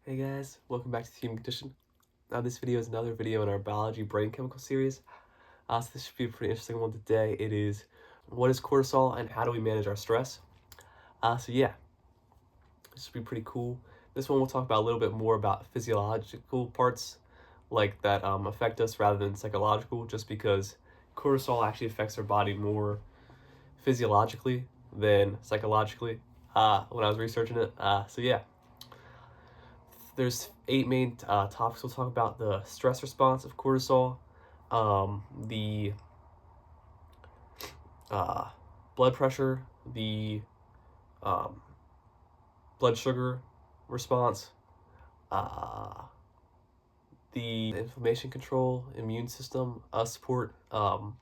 Hey guys, welcome back to the Human Condition. Now this video is another video in our biology brain chemical series. So this should be a pretty interesting one today. It is, what is cortisol and how do we manage our stress? So this should be pretty cool. This one we'll talk about a little bit more about physiological parts like that affect us rather than psychological, just because cortisol actually affects our body more physiologically than psychologically when I was researching it. There's 8 main topics we'll talk about: the stress response of cortisol, the blood pressure, the um, blood sugar response, the inflammation control, immune system support, mood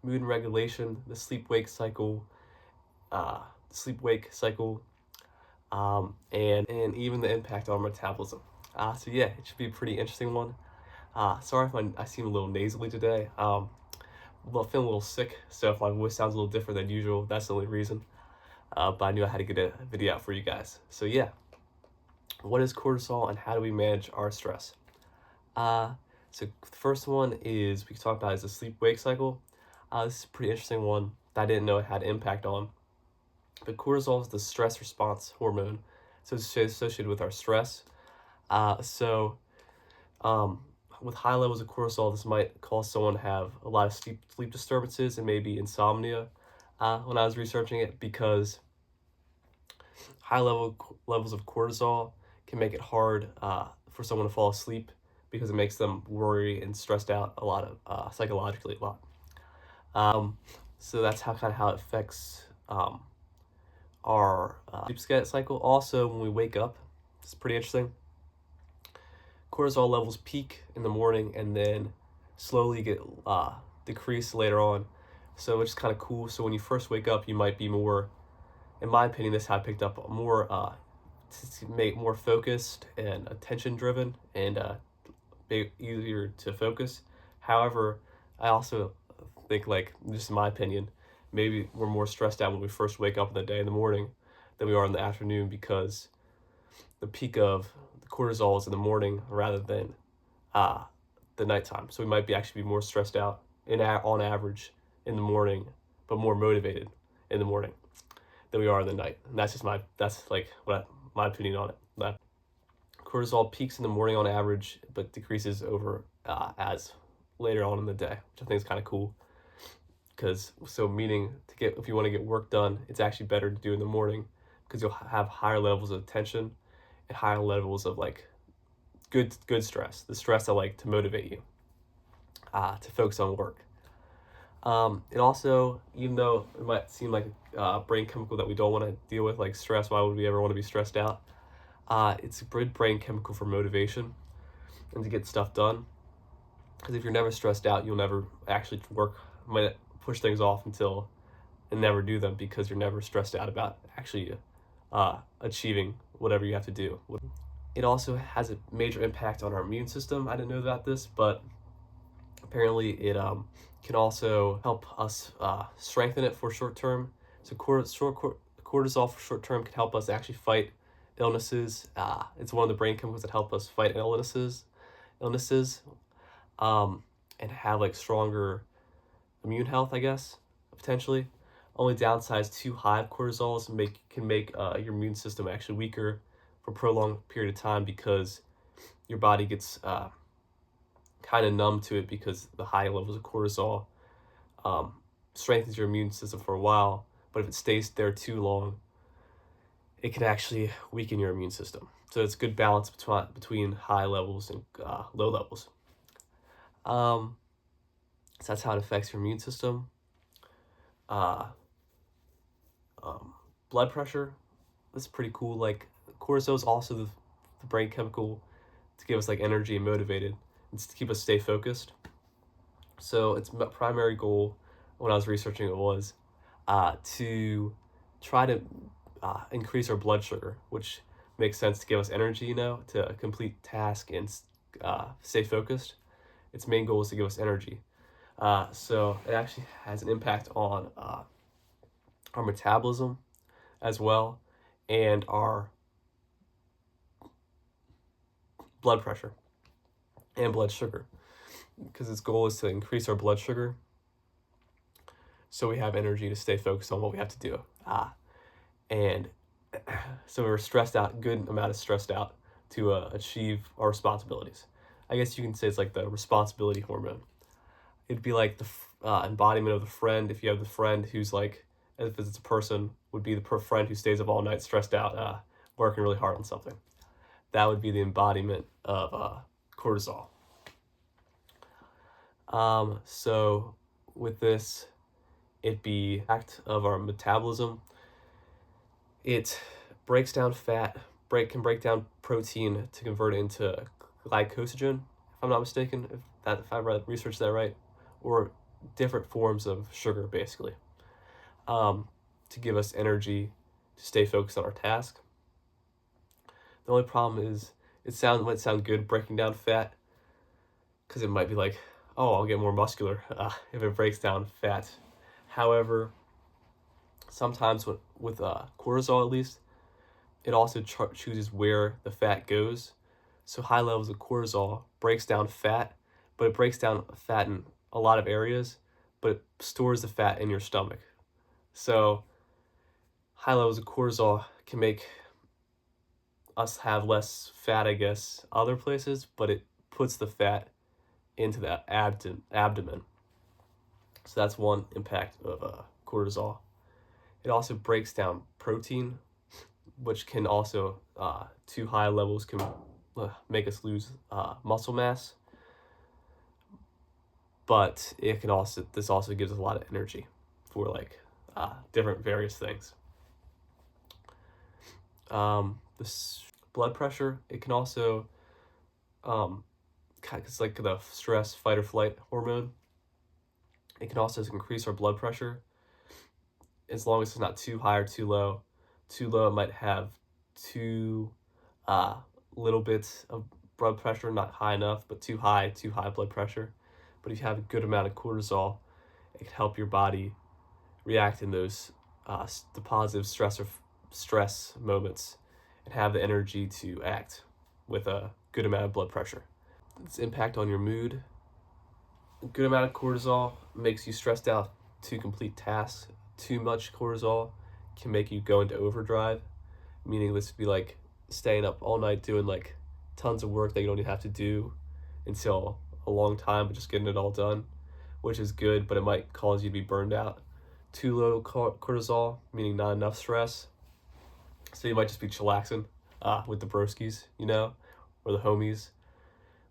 and regulation, the sleep-wake cycle, and even the impact on metabolism. It should be a pretty interesting one. Sorry if I seem a little nasally today. I'm feeling a little sick, so if my voice sounds a little different than usual, that's the only reason. But I knew I had to get a video out for you guys. What is cortisol and how do we manage our stress? So the first one is we can talk about is the sleep-wake cycle. This is a pretty interesting one that I didn't know it had impact on. But cortisol is the stress response hormone, so it's associated with our stress. With high levels of cortisol, this might cause someone to have a lot of sleep disturbances and maybe insomnia. When I was researching it, because levels of cortisol can make it hard for someone to fall asleep because it makes them worry and stressed out a lot of psychologically a lot. So that's how it affects our sleep cycle. Also, when we wake up, it's pretty interesting. Cortisol levels peak in the morning and then slowly get decreased later on. So it's kind of cool. So when you first wake up, you might be more, in my opinion, this is how I picked up more to make more focused and attention driven and be easier to focus. However, I also think, like, just in my opinion, maybe we're more stressed out when we first wake up in the day in the morning than we are in the afternoon, because the peak of the cortisol is in the morning rather than the nighttime. So we might actually be more stressed out on average in the morning, but more motivated in the morning than we are in the night. And that's just my opinion on it. That cortisol peaks in the morning on average, but decreases over as later on in the day, which I think is kind of cool. Meaning if you want to get work done, it's actually better to do in the morning because you'll have higher levels of attention and higher levels of good stress, the stress that to motivate you to focus on work. It also, even though it might seem like a brain chemical that we don't want to deal with, like stress, why would we ever want to be stressed out? It's a good brain chemical for motivation and to get stuff done. Because if you're never stressed out, you'll never actually work. You might push things off and never do them because you're never stressed out about actually achieving whatever you have to do. It also has a major impact on our immune system. I didn't know about this, but apparently it can also help us strengthen it for short term. So cortisol for short term can help us actually fight illnesses. It's one of the brain chemicals that help us fight illnesses, and have stronger immune health, I guess, potentially. Only downsides too high of cortisols can make your immune system actually weaker for a prolonged period of time, because your body gets kind of numb to it, because the high levels of cortisol strengthens your immune system for a while, but if it stays there too long, it can actually weaken your immune system. So it's a good balance between high levels and low levels. So that's how it affects your immune system. Blood pressure, that's pretty cool. Cortisol is also the brain chemical to give us energy and motivated, and to keep us stay focused. So its primary goal when I was researching it was to try to increase our blood sugar, which makes sense to give us energy, to complete task and stay focused. Its main goal is to give us energy. So it actually has an impact on our metabolism as well, and our blood pressure and blood sugar, because its goal is to increase our blood sugar so we have energy to stay focused on what we have to do. And so we're stressed out, good amount of stressed out to achieve our responsibilities. I guess you can say it's like the responsibility hormone. It'd be like the embodiment of the friend. If you have the friend who's like, if it's a person, would be the friend who stays up all night stressed out, working really hard on something. That would be the embodiment of cortisol. So with this, it'd be act of our metabolism. It breaks down fat, can break down protein to convert it into glycogen, if I'm not mistaken, if I researched that right, or different forms of sugar, basically, to give us energy to stay focused on our task. The only problem is might sound good breaking down fat, because it might be like, oh, I'll get more muscular if it breaks down fat. However, sometimes with cortisol, at least, it also chooses where the fat goes. So high levels of cortisol breaks down fat, but it breaks down fat in a lot of areas, but it stores the fat in your stomach. So high levels of cortisol can make us have less fat, I guess, other places, but it puts the fat into the abdomen. So that's one impact of cortisol. It also breaks down protein, which can also, too high levels can make us lose muscle mass. But this also gives us a lot of energy for like different various things. This blood pressure, it can also, it's like the stress, fight or flight hormone. It can also increase our blood pressure, as long as it's not too high or too low. Too low, it might have too little bits of blood pressure, not high enough, but too high blood pressure. But if you have a good amount of cortisol, it can help your body react in those the positive stress moments and have the energy to act with a good amount of blood pressure. Its impact on your mood. A good amount of cortisol makes you stressed out to complete tasks. Too much cortisol can make you go into overdrive, meaning this would be like staying up all night doing like tons of work that you don't even have to do until a long time, but just getting it all done, which is good, but it might cause you to be burned out. Too low cortisol, meaning not enough stress, so you might just be chillaxing with the broskies, or the homies,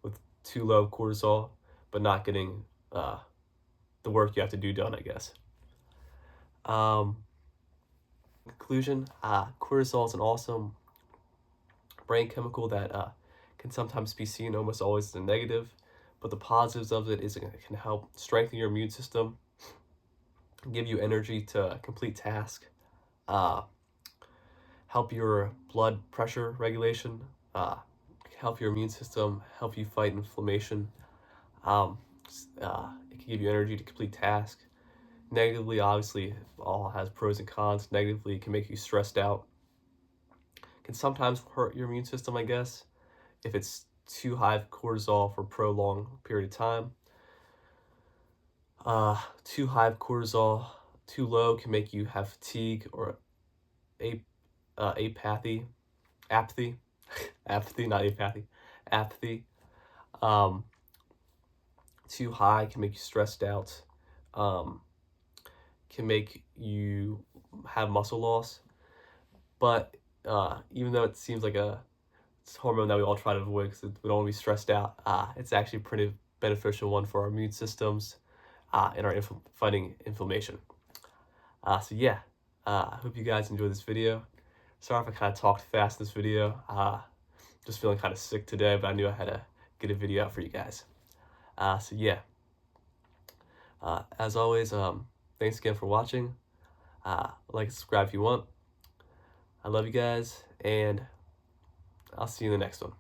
with too low cortisol, but not getting the work you have to do done, I guess. Conclusion, cortisol is an awesome brain chemical that can sometimes be seen almost always as a negative, but the positives of it is it can help strengthen your immune system, give you energy to complete tasks, help your blood pressure regulation, help your immune system, help you fight inflammation. It can give you energy to complete tasks. Negatively, obviously, it all has pros and cons. Negatively, it can make you stressed out. Can sometimes hurt your immune system, I guess, if it's too high of cortisol for a prolonged period of time. Too high of cortisol, too low can make you have fatigue or apathy, not apathy, apathy. Too high can make you stressed out, can make you have muscle loss. But even though it seems like it's a hormone that we all try to avoid because we don't want to be stressed out, it's actually a pretty beneficial one for our immune systems and our fighting inflammation. So yeah, I hope you guys enjoyed this video. Sorry if I kind of talked fast in this video. Just feeling kind of sick today, but I knew I had to get a video out for you guys. So yeah, as always, thanks again for watching. Like and subscribe if you want. I love you guys, and I'll see you in the next one.